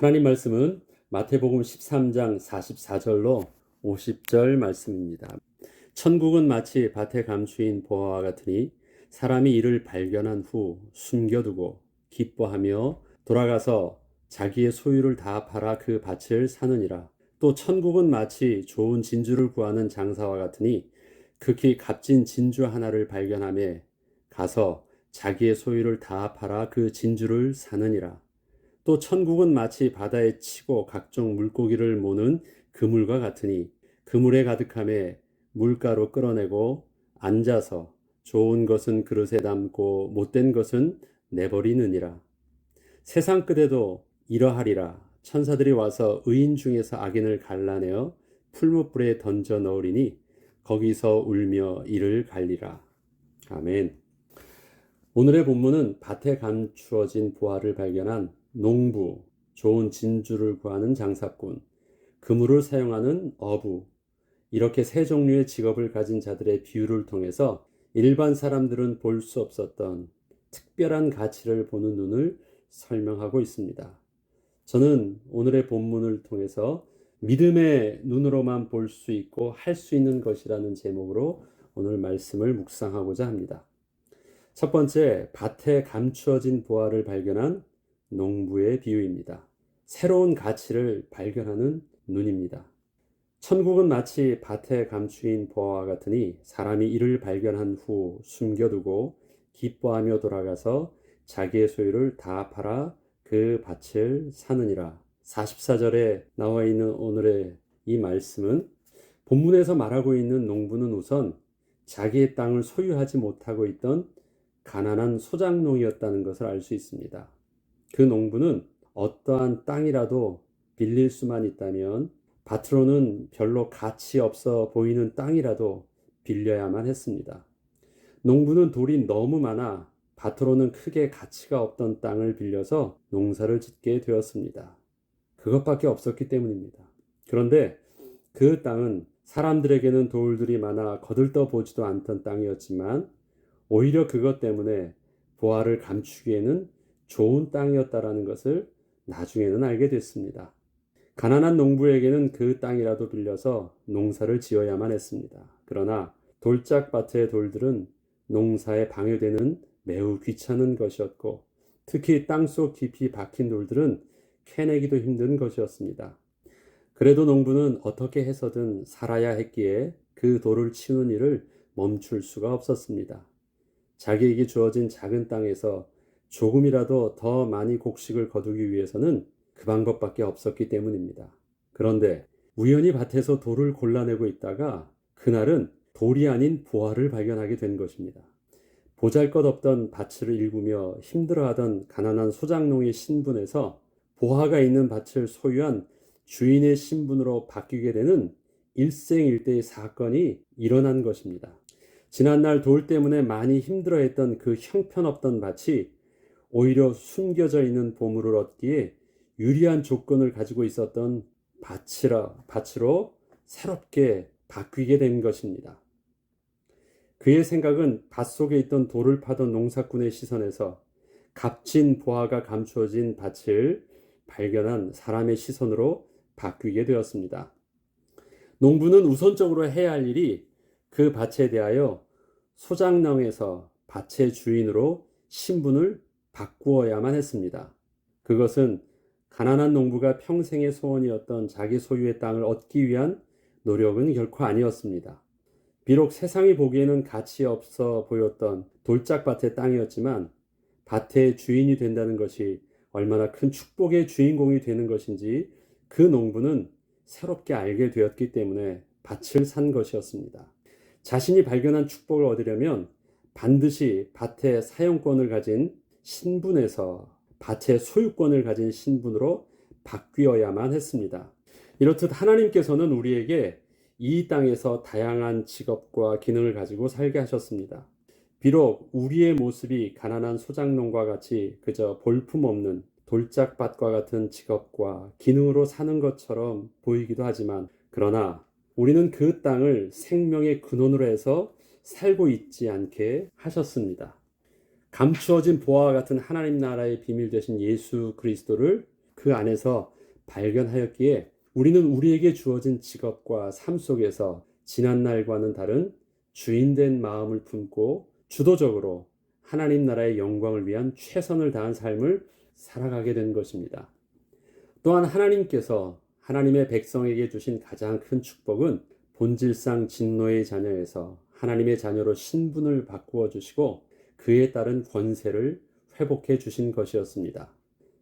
하나님 말씀은 마태복음 13장 44절로 50절 말씀입니다. 천국은 마치 밭에 감추인 보화와 같으니 사람이 이를 발견한 후 숨겨두고 기뻐하며 돌아가서 자기의 소유를 다 팔아 그 밭을 사느니라. 또 천국은 마치 좋은 진주를 구하는 장사와 같으니 극히 값진 진주 하나를 발견하며 가서 자기의 소유를 다 팔아 그 진주를 사느니라. 또 천국은 마치 바다에 치고 각종 물고기를 모는 그물과 같으니 그물에 가득함에 물가로 끌어내고 앉아서 좋은 것은 그릇에 담고 못된 것은 내버리느니라. 세상 끝에도 이러하리라. 천사들이 와서 의인 중에서 악인을 갈라내어 풀무불에 던져 넣으리니 거기서 울며 이를 갈리라. 아멘. 오늘의 본문은 밭에 감추어진 보화를 발견한 농부, 좋은 진주를 구하는 장사꾼, 그물을 사용하는 어부, 이렇게 세 종류의 직업을 가진 자들의 비유를 통해서 일반 사람들은 볼 수 없었던 특별한 가치를 보는 눈을 설명하고 있습니다. 저는 오늘의 본문을 통해서 믿음의 눈으로만 볼 수 있고 할 수 있는 것이라는 제목으로 오늘 말씀을 묵상하고자 합니다. 첫 번째, 밭에 감추어진 보화를 발견한 농부의 비유입니다. 새로운 가치를 발견하는 눈입니다. 천국은 마치 밭에 감추인 보화와 같으니 사람이 이를 발견한 후 숨겨두고 기뻐하며 돌아가서 자기의 소유를 다 팔아 그 밭을 사느니라. 44절에 나와 있는 오늘의 이 말씀은 본문에서 말하고 있는 농부는 우선 자기의 땅을 소유하지 못하고 있던 가난한 소작농이었다는 것을 알 수 있습니다. 그 농부는 어떠한 땅이라도 빌릴 수만 있다면 밭으로는 별로 가치 없어 보이는 땅이라도 빌려야만 했습니다. 농부는 돌이 너무 많아 밭으로는 크게 가치가 없던 땅을 빌려서 농사를 짓게 되었습니다. 그것밖에 없었기 때문입니다. 그런데 그 땅은 사람들에게는 돌들이 많아 거들떠 보지도 않던 땅이었지만 오히려 그것 때문에 보화를 감추기에는 좋은 땅이었다라는 것을 나중에는 알게 됐습니다. 가난한 농부에게는 그 땅이라도 빌려서 농사를 지어야만 했습니다. 그러나 돌짝밭의 돌들은 농사에 방해되는 매우 귀찮은 것이었고 특히 땅속 깊이 박힌 돌들은 캐내기도 힘든 것이었습니다. 그래도 농부는 어떻게 해서든 살아야 했기에 그 돌을 치우는 일을 멈출 수가 없었습니다. 자기에게 주어진 작은 땅에서 조금이라도 더 많이 곡식을 거두기 위해서는 그 방법밖에 없었기 때문입니다. 그런데 우연히 밭에서 돌을 골라내고 있다가 그날은 돌이 아닌 보화를 발견하게 된 것입니다. 보잘것없던 밭을 일구며 힘들어하던 가난한 소작농의 신분에서 보화가 있는 밭을 소유한 주인의 신분으로 바뀌게 되는 일생일대의 사건이 일어난 것입니다. 지난날 돌 때문에 많이 힘들어했던 그 형편없던 밭이 오히려 숨겨져 있는 보물을 얻기에 유리한 조건을 가지고 있었던 밭으로 새롭게 바뀌게 된 것입니다. 그의 생각은 밭속에 있던 돌을 파던 농사꾼의 시선에서 값진 보화가 감추어진 밭을 발견한 사람의 시선으로 바뀌게 되었습니다. 농부는 우선적으로 해야 할 일이 그 밭에 대하여 소작농에서 밭의 주인으로 신분을 바꾸어야만 했습니다. 그것은 가난한 농부가 평생의 소원이었던 자기 소유의 땅을 얻기 위한 노력은 결코 아니었습니다. 비록 세상이 보기에는 가치 없어 보였던 돌짝밭의 땅이었지만 밭의 주인이 된다는 것이 얼마나 큰 축복의 주인공이 되는 것인지 그 농부는 새롭게 알게 되었기 때문에 밭을 산 것이었습니다. 자신이 발견한 축복을 얻으려면 반드시 밭의 사용권을 가진 신분에서 밭의 소유권을 가진 신분으로 바뀌어야만 했습니다. 이렇듯 하나님께서는 우리에게 이 땅에서 다양한 직업과 기능을 가지고 살게 하셨습니다. 비록 우리의 모습이 가난한 소작농과 같이 그저 볼품없는 돌짝밭과 같은 직업과 기능으로 사는 것처럼 보이기도 하지만 그러나 우리는 그 땅을 생명의 근원으로 해서 살고 있지 않게 하셨습니다. 감추어진 보화와 같은 하나님 나라의 비밀 되신 예수 그리스도를 그 안에서 발견하였기에 우리는 우리에게 주어진 직업과 삶 속에서 지난날과는 다른 주인된 마음을 품고 주도적으로 하나님 나라의 영광을 위한 최선을 다한 삶을 살아가게 된 것입니다. 또한 하나님께서 하나님의 백성에게 주신 가장 큰 축복은 본질상 진노의 자녀에서 하나님의 자녀로 신분을 바꾸어 주시고 그에 따른 권세를 회복해 주신 것이었습니다.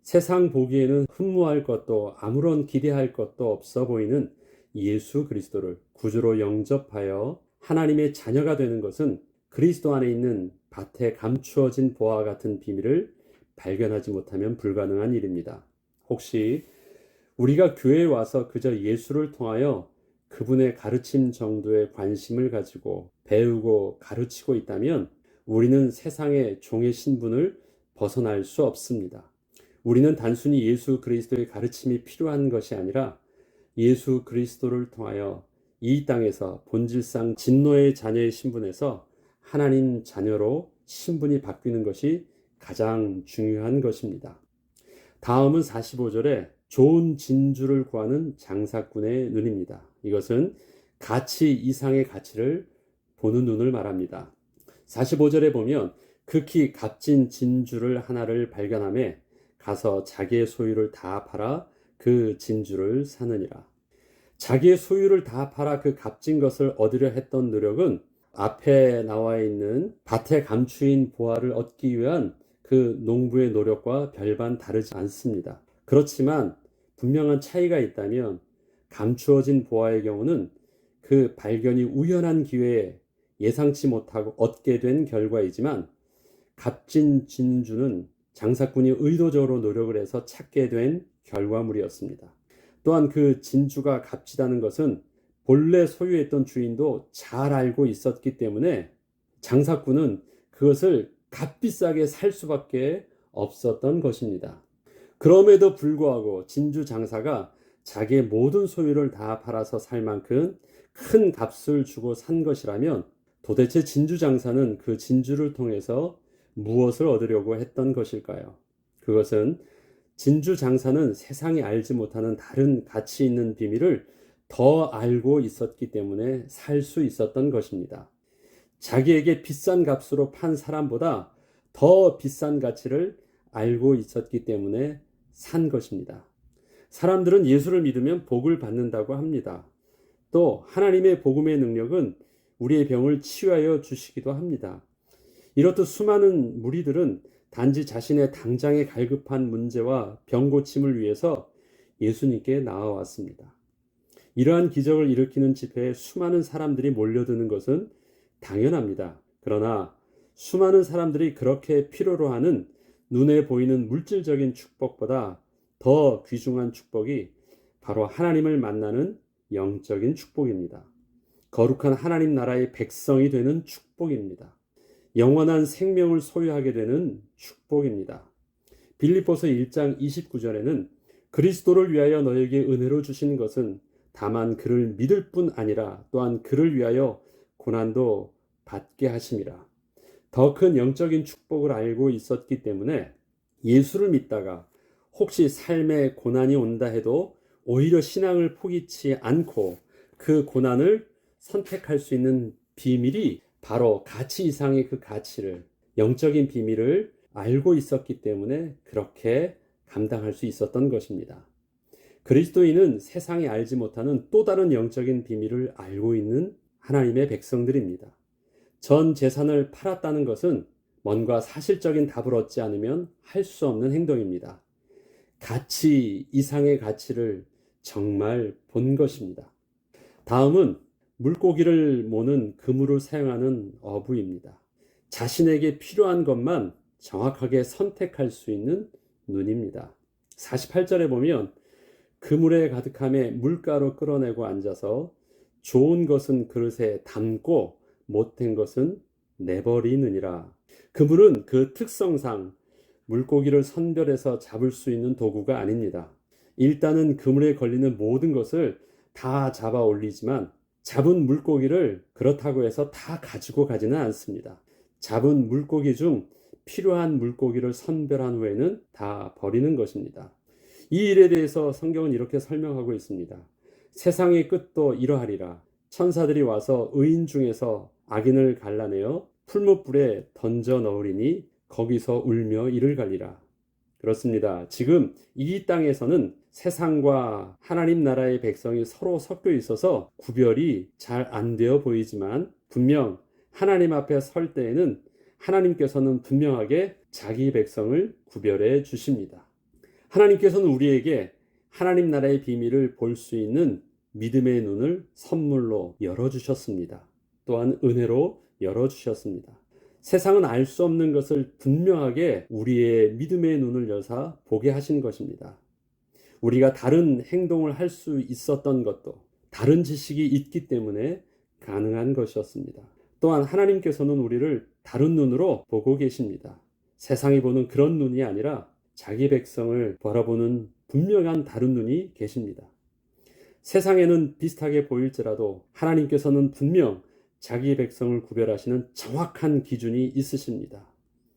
세상 보기에는 흠모할 것도 아무런 기대할 것도 없어 보이는 예수 그리스도를 구주로 영접하여 하나님의 자녀가 되는 것은 그리스도 안에 있는 밭에 감추어진 보화와 같은 비밀을 발견하지 못하면 불가능한 일입니다. 혹시 우리가 교회에 와서 그저 예수를 통하여 그분의 가르침 정도의 관심을 가지고 배우고 가르치고 있다면 우리는 세상의 종의 신분을 벗어날 수 없습니다. 우리는 단순히 예수 그리스도의 가르침이 필요한 것이 아니라 예수 그리스도를 통하여 이 땅에서 본질상 진노의 자녀의 신분에서 하나님 자녀로 신분이 바뀌는 것이 가장 중요한 것입니다. 다음은 45절에 좋은 진주를 구하는 장사꾼의 눈입니다. 이것은 가치 이상의 가치를 보는 눈을 말합니다. 45절에 보면 극히 값진 진주를 하나를 발견하매 가서 자기의 소유를 다 팔아 그 진주를 사느니라. 자기의 소유를 다 팔아 그 값진 것을 얻으려 했던 노력은 앞에 나와 있는 밭에 감추인 보화를 얻기 위한 그 농부의 노력과 별반 다르지 않습니다. 그렇지만 분명한 차이가 있다면 감추어진 보화의 경우는 그 발견이 우연한 기회에 예상치 못하고 얻게 된 결과이지만 값진 진주는 장사꾼이 의도적으로 노력을 해서 찾게 된 결과물이었습니다. 또한 그 진주가 값지다는 것은 본래 소유했던 주인도 잘 알고 있었기 때문에 장사꾼은 그것을 값비싸게 살 수밖에 없었던 것입니다. 그럼에도 불구하고 진주 장사가 자기의 모든 소유를 다 팔아서 살 만큼 큰 값을 주고 산 것이라면 도대체 진주 장사는 그 진주를 통해서 무엇을 얻으려고 했던 것일까요? 그것은 진주 장사는 세상이 알지 못하는 다른 가치 있는 비밀을 더 알고 있었기 때문에 살 수 있었던 것입니다. 자기에게 비싼 값으로 판 사람보다 더 비싼 가치를 알고 있었기 때문에 산 것입니다. 사람들은 예수를 믿으면 복을 받는다고 합니다. 또 하나님의 복음의 능력은 우리의 병을 치유하여 주시기도 합니다. 이렇듯 수많은 무리들은 단지 자신의 당장에 갈급한 문제와 병 고침을 위해서 예수님께 나아왔습니다. 이러한 기적을 일으키는 집회에 수많은 사람들이 몰려드는 것은 당연합니다. 그러나 수많은 사람들이 그렇게 필요로 하는 눈에 보이는 물질적인 축복보다 더 귀중한 축복이 바로 하나님을 만나는 영적인 축복입니다. 거룩한 하나님 나라의 백성이 되는 축복입니다. 영원한 생명을 소유하게 되는 축복입니다. 빌립보서 1장 29절에는 그리스도를 위하여 너에게 은혜로 주신 것은 다만 그를 믿을 뿐 아니라 또한 그를 위하여 고난도 받게 하심이라. 더 큰 영적인 축복을 알고 있었기 때문에 예수를 믿다가 혹시 삶에 고난이 온다 해도 오히려 신앙을 포기치 않고 그 고난을 선택할 수 있는 비밀이 바로 가치 이상의 그 가치를, 영적인 비밀을 알고 있었기 때문에 그렇게 감당할 수 있었던 것입니다. 그리스도인은 세상이 알지 못하는 또 다른 영적인 비밀을 알고 있는 하나님의 백성들입니다. 전 재산을 팔았다는 것은 뭔가 사실적인 답을 얻지 않으면 할 수 없는 행동입니다. 가치 이상의 가치를 정말 본 것입니다. 다음은 물고기를 모는 그물을 사용하는 어부입니다. 자신에게 필요한 것만 정확하게 선택할 수 있는 눈입니다. 48절에 보면 그물에 가득함에 물가로 끌어내고 앉아서 좋은 것은 그릇에 담고 못된 것은 내버리느니라. 그물은 그 특성상 물고기를 선별해서 잡을 수 있는 도구가 아닙니다. 일단은 그물에 걸리는 모든 것을 다 잡아 올리지만 잡은 물고기를 그렇다고 해서 다 가지고 가지는 않습니다. 잡은 물고기 중 필요한 물고기를 선별한 후에는 다 버리는 것입니다. 이 일에 대해서 성경은 이렇게 설명하고 있습니다. 세상의 끝도 이러하리라. 천사들이 와서 의인 중에서 악인을 갈라내어 풀무불에 던져 넣으리니 거기서 울며 이를 갈리라. 그렇습니다. 지금 이 땅에서는 세상과 하나님 나라의 백성이 서로 섞여 있어서 구별이 잘 안 되어 보이지만 분명 하나님 앞에 설 때에는 하나님께서는 분명하게 자기 백성을 구별해 주십니다. 하나님께서는 우리에게 하나님 나라의 비밀을 볼 수 있는 믿음의 눈을 선물로 열어주셨습니다. 또한 은혜로 열어주셨습니다. 세상은 알 수 없는 것을 분명하게 우리의 믿음의 눈을 여사 보게 하신 것입니다. 우리가 다른 행동을 할 수 있었던 것도 다른 지식이 있기 때문에 가능한 것이었습니다. 또한 하나님께서는 우리를 다른 눈으로 보고 계십니다. 세상이 보는 그런 눈이 아니라 자기 백성을 바라보는 분명한 다른 눈이 계십니다. 세상에는 비슷하게 보일지라도 하나님께서는 분명 자기 백성을 구별하시는 정확한 기준이 있으십니다.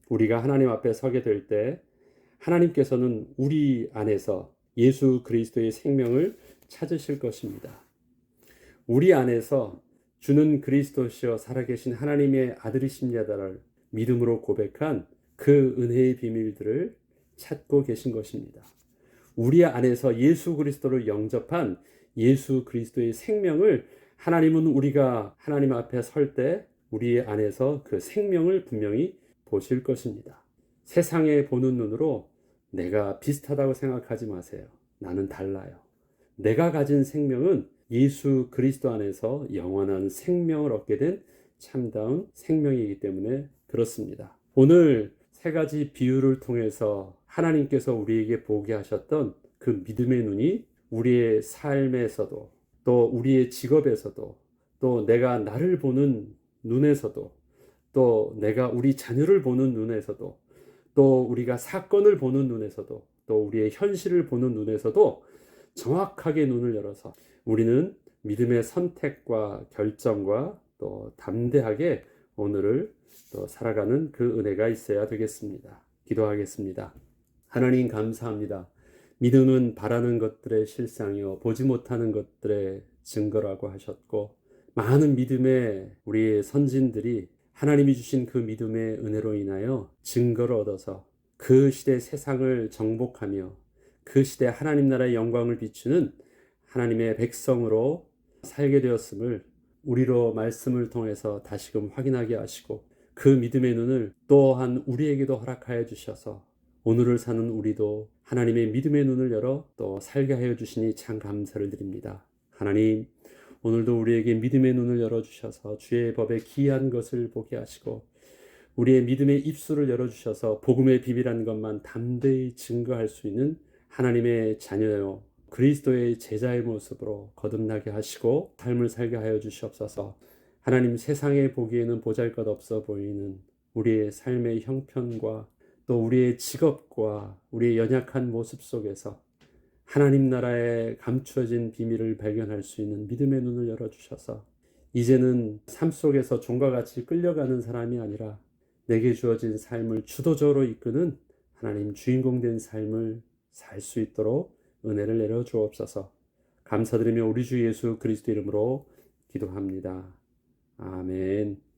우리가 하나님 앞에 서게 될 때 하나님께서는 우리 안에서 예수 그리스도의 생명을 찾으실 것입니다. 우리 안에서 주는 그리스도시여 살아계신 하나님의 아들이십니다를 믿음으로 고백한 그 은혜의 비밀들을 찾고 계신 것입니다. 우리 안에서 예수 그리스도를 영접한 예수 그리스도의 생명을 하나님은 우리가 하나님 앞에 설 때 우리 안에서 그 생명을 분명히 보실 것입니다. 세상에 보는 눈으로 내가 비슷하다고 생각하지 마세요. 나는 달라요. 내가 가진 생명은 예수 그리스도 안에서 영원한 생명을 얻게 된 참다운 생명이기 때문에 그렇습니다. 오늘 세 가지 비유를 통해서 하나님께서 우리에게 보게 하셨던 그 믿음의 눈이 우리의 삶에서도 또 우리의 직업에서도 또 내가 나를 보는 눈에서도 또 내가 우리 자녀를 보는 눈에서도 또 우리가 사건을 보는 눈에서도 또 우리의 현실을 보는 눈에서도 정확하게 눈을 열어서 우리는 믿음의 선택과 결정과 또 담대하게 오늘을 또 살아가는 그 은혜가 있어야 되겠습니다. 기도하겠습니다. 하나님 감사합니다. 믿음은 바라는 것들의 실상이요 보지 못하는 것들의 증거라고 하셨고 많은 믿음의 우리 선진들이 하나님이 주신 그 믿음의 은혜로 인하여 증거를 얻어서 그 시대 세상을 정복하며 그 시대 하나님 나라의 영광을 비추는 하나님의 백성으로 살게 되었음을 우리로 말씀을 통해서 다시금 확인하게 하시고 그 믿음의 눈을 또한 우리에게도 허락하여 주셔서 오늘을 사는 우리도 하나님의 믿음의 눈을 열어 또 살게 하여 주시니 참 감사를 드립니다. 하나님, 오늘도 우리에게 믿음의 눈을 열어주셔서 주의 법에 기이한 것을 보게 하시고 우리의 믿음의 입술을 열어주셔서 복음의 비밀한 것만 담대히 증거할 수 있는 하나님의 자녀요 그리스도의 제자의 모습으로 거듭나게 하시고 삶을 살게 하여 주시옵소서. 하나님, 세상에 보기에는 보잘것없어 보이는 우리의 삶의 형편과 또 우리의 직업과 우리의 연약한 모습 속에서 하나님 나라에 감추어진 비밀을 발견할 수 있는 믿음의 눈을 열어주셔서 이제는 삶 속에서 종과 같이 끌려가는 사람이 아니라 내게 주어진 삶을 주도적으로 이끄는 하나님 주인공 된 삶을 살 수 있도록 은혜를 내려 주옵소서. 감사드리며 우리 주 예수 그리스도 이름으로 기도합니다. 아멘.